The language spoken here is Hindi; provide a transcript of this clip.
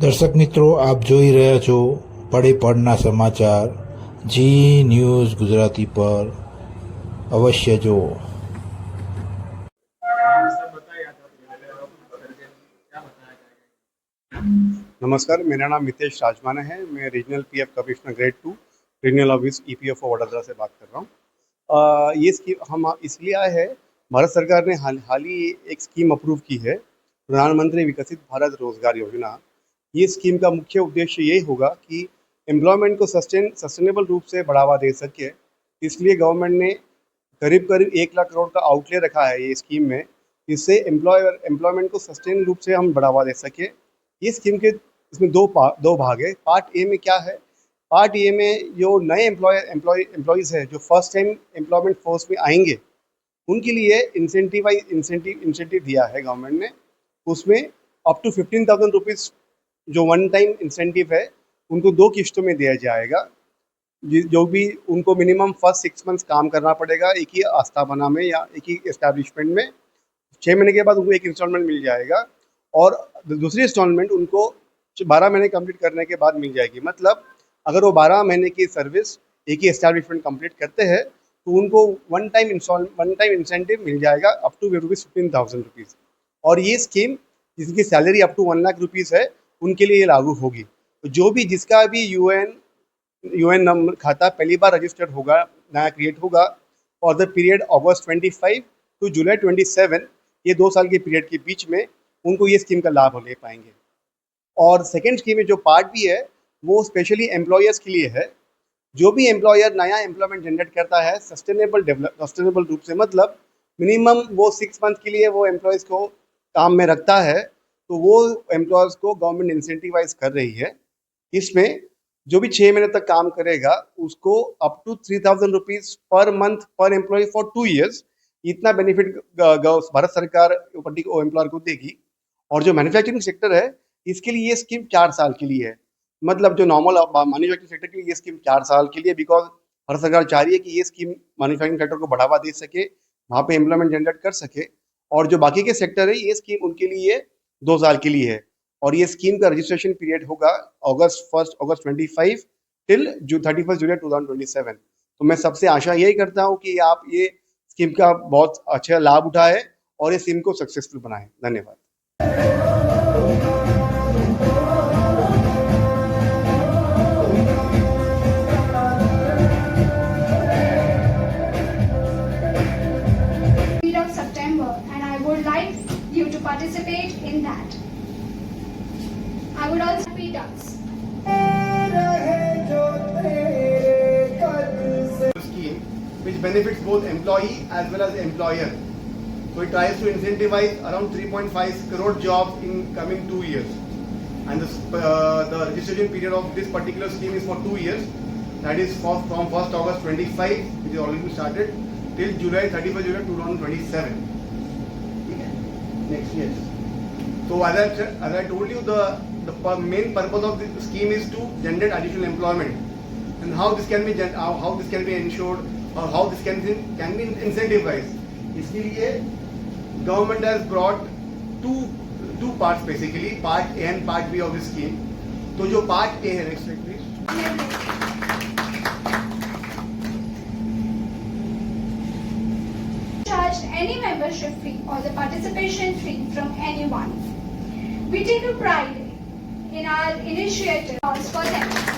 દર્શક મિત્રો, આપ જોઈ રહ્યા છો પડે પડના સમાચાર જી ન્યૂઝ ગુજરાતી પર અવશ્ય જુઓ. नमस्कार, मेरा नाम मितेश राजमाना है। मैं regional PF commissioner grade 2 regional office EPFO Vadodara से बात कर रहा हूँ। ये स्कीम हम इसलिए आए हैं, भारत सरकार ने हाल ही एक स्कीम अप्रूव की है, प्रधानमंत्री विकसित भारत रोजगार योजना। ये स्कीम का मुख्य उद्देश्य ये होगा कि एम्प्लॉयमेंट को सस्टेनेबल रूप से बढ़ावा दे सके। इसलिए गवर्नमेंट ने करीब 1 लाख करोड़ का आउटले रखा है ये स्कीम में, इससे एम्प्लॉयमेंट को सस्टेन रूप से हम बढ़ावा दे सके। ये स्कीम के इसमें दो भाग है। पार्ट ए में क्या है? पार्ट ए में जो नए एम्प्लॉयज़ है, जो फर्स्ट टाइम एम्प्लॉयमेंट फोर्स में आएंगे, उनके लिए इंसेंटिव दिया है गवर्नमेंट ने। उसमें अप टू 15,000 रुपीज़ जो वन टाइम इंसेंटिव है, उनको 2 किश्तों में दिया जाएगा। जो भी उनको मिनिमम फर्स्ट 6 मंथ्स काम करना पड़ेगा एक ही आस्थापना में या एक ही एस्टैब्लिशमेंट में। 6 महीने के बाद उनको एक इंस्टॉलमेंट मिल जाएगा और दूसरी इंस्टॉलमेंट उनको 12 महीने कंप्लीट करने के बाद मिल जाएगी। मतलब अगर वो 12 महीने की सर्विस एक ही एस्टैब्लिशमेंट कंप्लीट करते हैं तो उनको वन टाइम इंसेंटिव मिल जाएगा अप टू 15,000 रुपीज़। और ये स्कीम जिसकी salary up to 1 lakh rupees है, उनके लिए लागू होगी। तो जो भी जिसका भी यूएन नंबर खाता पहली बार रजिस्टर्ड होगा, नया क्रिएट होगा, for the period August 25 to July 27, ये 2 साल के पीरियड के बीच में उनको ये स्कीम का लाभ ले पाएंगे। और सेकेंड स्कीम में जो पार्ट भी है, वो स्पेशली एम्प्लॉयर्स के लिए है। जो भी एम्प्लॉयर नया एम्प्लॉयमेंट जनरेट करता है सस्टेनेबल रूप से, मतलब मिनिमम वो 6 मंथ के लिए वो एम्प्लॉयज़ को काम में रखता है, तो वो एम्प्लॉयर्स को गवर्नमेंट इंसेंटिवाइज कर रही है। इसमें जो भी 6 महीने तक काम करेगा उसको up to 3,000 rupees per month per employ for 2 years, इतना बेनिफिट भारत सरकार एम्प्लॉयर को देगी। और जो मैन्युफैक्चरिंग सेक्टर है, इसके लिए ये स्कीम 4 साल के लिए है। मतलब जो नॉर्मल मैन्युफैक्चरिंग सेक्टर के लिए ये स्कीम 4 साल के लिए, बिकॉज भारत सरकार चाह रही है कि ये स्कीम मैन्युफैक्चरिंग सेक्टर को बढ़ावा दे सके, वहाँ पे एम्प्लॉयमेंट जनरेट कर सके। और जो बाकी के सेक्टर है, ये स्कीम उनके लिए 2 साल के लिए है। और ये स्कीम का रजिस्ट्रेशन पीरियड होगा अगस्त 25 टिल 31 जुलाई 2027। तो मैं सबसे आशा यही करता हूँ कि आप ये स्कीम का बहुत अच्छा लाभ उठाएं और इस स्कीम को सक्सेसफुल बनाएं। धन्यवाद। Of September, and I would like you to participate in that. I would also be dance. Scheme which benefits both employee as well as employer. So it tries to incentivize around 3.5 crore jobs in coming 2 years. And the registration period of this particular scheme is for 2 years. That is from 1st August 25, which is already started, till 31 July 2027. Next year. So as I told you, the main purpose of this scheme is to generate additional employment. And how this can be ensured, or how this can be incentivized. इसलिए government has brought two parts basically, part A and part B of this scheme. तो जो part A है, next slide please. Charged any membership fee or the participation fee from anyone. We take a pride in our initiative for them.